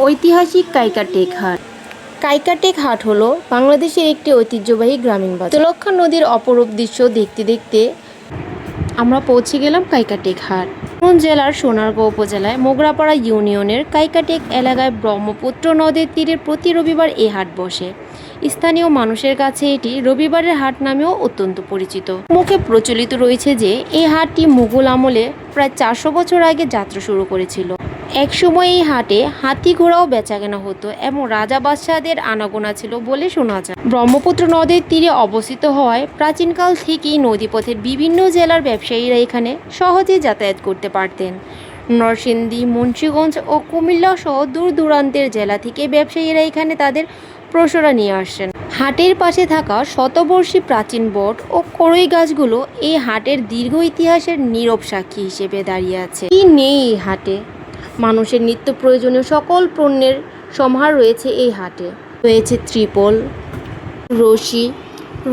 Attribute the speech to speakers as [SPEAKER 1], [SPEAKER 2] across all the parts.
[SPEAKER 1] ঐতিহাসিক কাইকাটেক হাট। কাইকাটেক হাট হলো বাংলাদেশের একটি ঐতিহ্যবাহী গ্রামীণ বাজার। শীতলক্ষ্যা নদীর অপরূপ দৃশ্য দেখতে দেখতে আমরা পৌঁছে গেলাম কাইকাটেক হাট। জেলার সোনারগাঁও উপজেলায় মোগরাপাড়া ইউনিয়নের কাইকাটেক এলাকায় ব্রহ্মপুত্র নদের তীরে প্রতি রবিবার এই হাট বসে। স্থানীয় মানুষের কাছে এটি রবিবারের হাট নামেও অত্যন্ত পরিচিত। মুখে প্রচলিত রয়েছে যে এই হাটটি মুঘল আমলে প্রায় 400 বছর আগে যাত্রা শুরু করেছিল। একসময় এই হাটে হাতি ঘোড়াও বেচাকেনা হতো এবং রাজা বাদশাহদের আনাগোনা ছিল বলে শোনা যায়। ব্রহ্মপুত্র নদের তীরে অবস্থিত হওয়ায় প্রাচীনকাল থেকেই নদীপথের বিভিন্ন জেলার ব্যবসায়ীরা এখানে সহজে যাতায়াত করতে পারতেন। নরসিংদী, মুন্সিগঞ্জ ও কুমিল্লা সহ দূর দূরান্তের জেলা থেকে ব্যবসায়ীরা এখানে তাদের প্রসরা নিয়ে আসছেন। হাটের পাশে থাকা শতবর্ষী প্রাচীন বট ও কড়ই গাছগুলো এই হাটের দীর্ঘ ইতিহাসের নীরব সাক্ষী হিসেবে দাঁড়িয়ে আছে। কি নেই এই হাটে? মানুষের নিত্য প্রয়োজনীয় সকল পণ্যের সমাহার রয়েছে এই হাটে। রয়েছে ত্রিপল, রশি,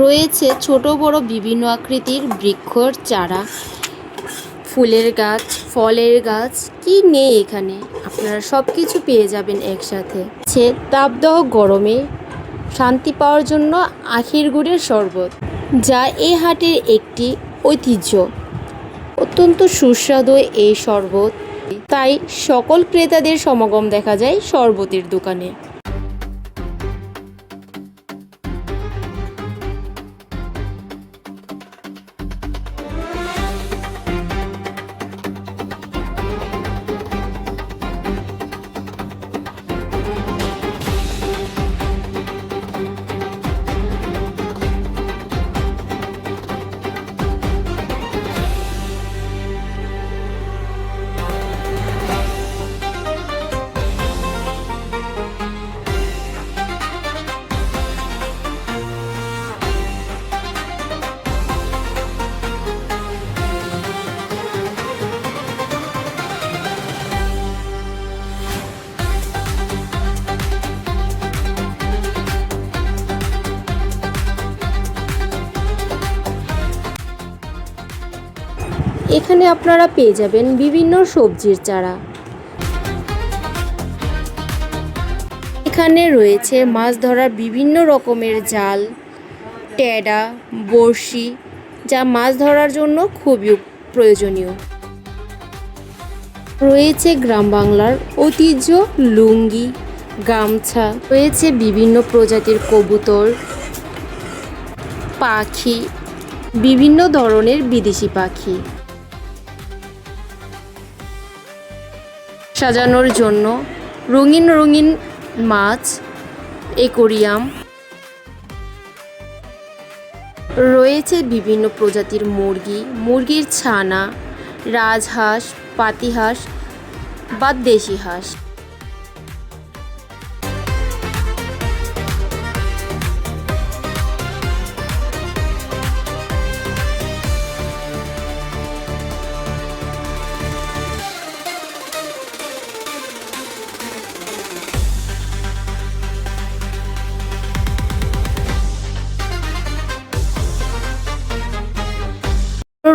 [SPEAKER 1] রয়েছে ছোট বড় বিভিন্ন আকৃতির বৃক্ষর চারা, ফুলের গাছ, ফলের গাছ, কি নেই এখানে? আপনারা সব কিছু পেয়ে যাবেন একসাথে। তাপদাহ গরমে শান্তি পাওয়ার জন্য আখের গুড়ের শরবত, যা এই হাটের একটি ঐতিহ্য। অত্যন্ত সুস্বাদু এই শরবত, তাই সকল ক্রেতাদের সমাগম দেখা যায় শরবতের দোকানে। এখানে আপনারা পেয়ে যাবেন বিভিন্ন সবজির চারা। এখানে রয়েছে মাছ ধরার বিভিন্ন রকমের জাল, ট্যাডা, বড়শি, যা মাছ ধরার জন্য খুবই প্রয়োজনীয়। রয়েছে গ্রাম বাংলার ঐতিহ্য লুঙ্গি, গামছা, রয়েছে বিভিন্ন প্রজাতির কবুতর, পাখি, বিভিন্ন ধরনের বিদেশি পাখি সাজানোর জন্য রঙিন রঙিন মাছ, অ্যাকোয়ারিয়াম, রয়েছে বিভিন্ন প্রজাতির মুরগি, মুরগির ছানা, রাজহাঁস, পাতিহাঁস বা দেশি হাঁস।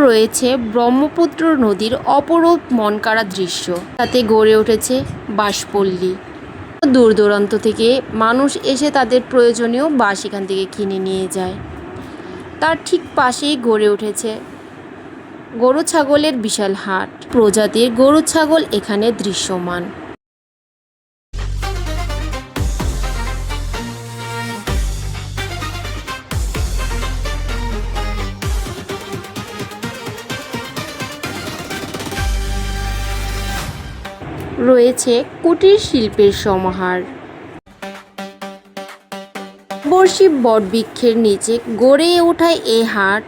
[SPEAKER 1] রয়েছে ব্রহ্মপুত্র নদীর অপরূপ মনকাড়া দৃশ্য, তাতে গড়ে উঠেছে বাঁশপল্লী। দূর দূরান্ত থেকে মানুষ এসে তাদের প্রয়োজনীয় বাঁশ এখান থেকে কিনে নিয়ে যায়। তার ঠিক পাশেই গড়ে উঠেছে গরু ছাগলের বিশাল হাট। প্রজাতির গরু ছাগল এখানে দৃশ্যমান। রয়েছে কুটির শিল্পের সমাহার। বর্ষি বটবৃক্ষের নিচে গড়ে ওঠায় এই হাট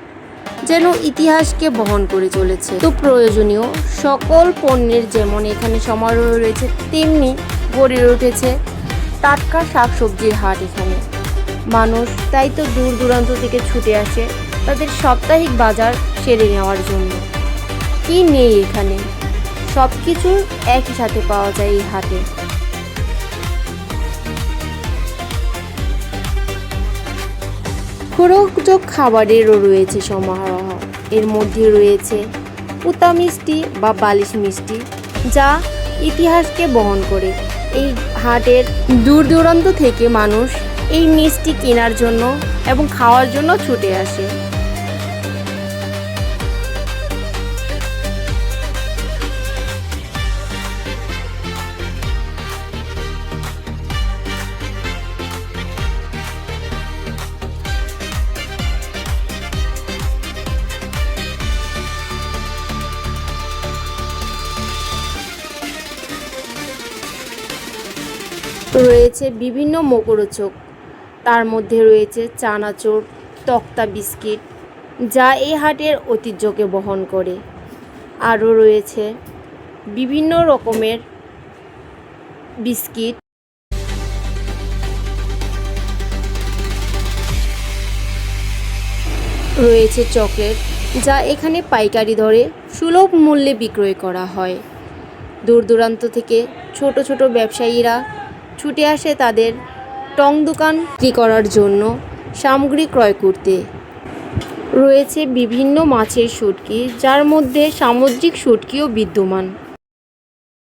[SPEAKER 1] যেন ইতিহাসকে বহন করে চলেছে। তো প্রয়োজনীয় সকল পণ্যের যেমন এখানে সমারোহ রয়েছে, তেমনি গড়ে উঠেছে টাটকা শাকসবজির হাট এখানে। মানুষ তাই তো দূর দূরান্ত থেকে ছুটে আসে তাদের সাপ্তাহিক বাজার সেরে নেওয়ার জন্য। কি নেই এখানে? সব কিছু একই সাথে পাওয়া যায় এই হাটে। মুখরোচক খাবারেরও রয়েছে সমারোহ। এর মধ্যে রয়েছে পুতা মিষ্টি বা বালিশ মিষ্টি, যা ইতিহাসকে বহন করে। এই হাটের দূর দূরান্ত থেকে মানুষ এই মিষ্টি কেনার জন্য এবং খাওয়ার জন্য ছুটে আসে। রয়েছে বিভিন্ন মুখরোচক, তার মধ্যে রয়েছে চানাচুর, তক্তা বিস্কিট, যা এই হাটের ঐতিহ্যকে বহন করে। আরও রয়েছে বিভিন্ন রকমের বিস্কিট, রয়েছে চকলেট, যা এখানে পাইকারি দরে সুলভ মূল্যে বিক্রয় করা হয়। দূর দূরান্ত থেকে ছোট ছোট ব্যবসায়ীরা ছুটে আসে তাদের টং দোকান বিক্রি করার জন্য সামগ্রী ক্রয় করতে। রয়েছে বিভিন্ন মাছের শুটকি, যার মধ্যে সামুদ্রিক শুটকিও বিদ্যমান।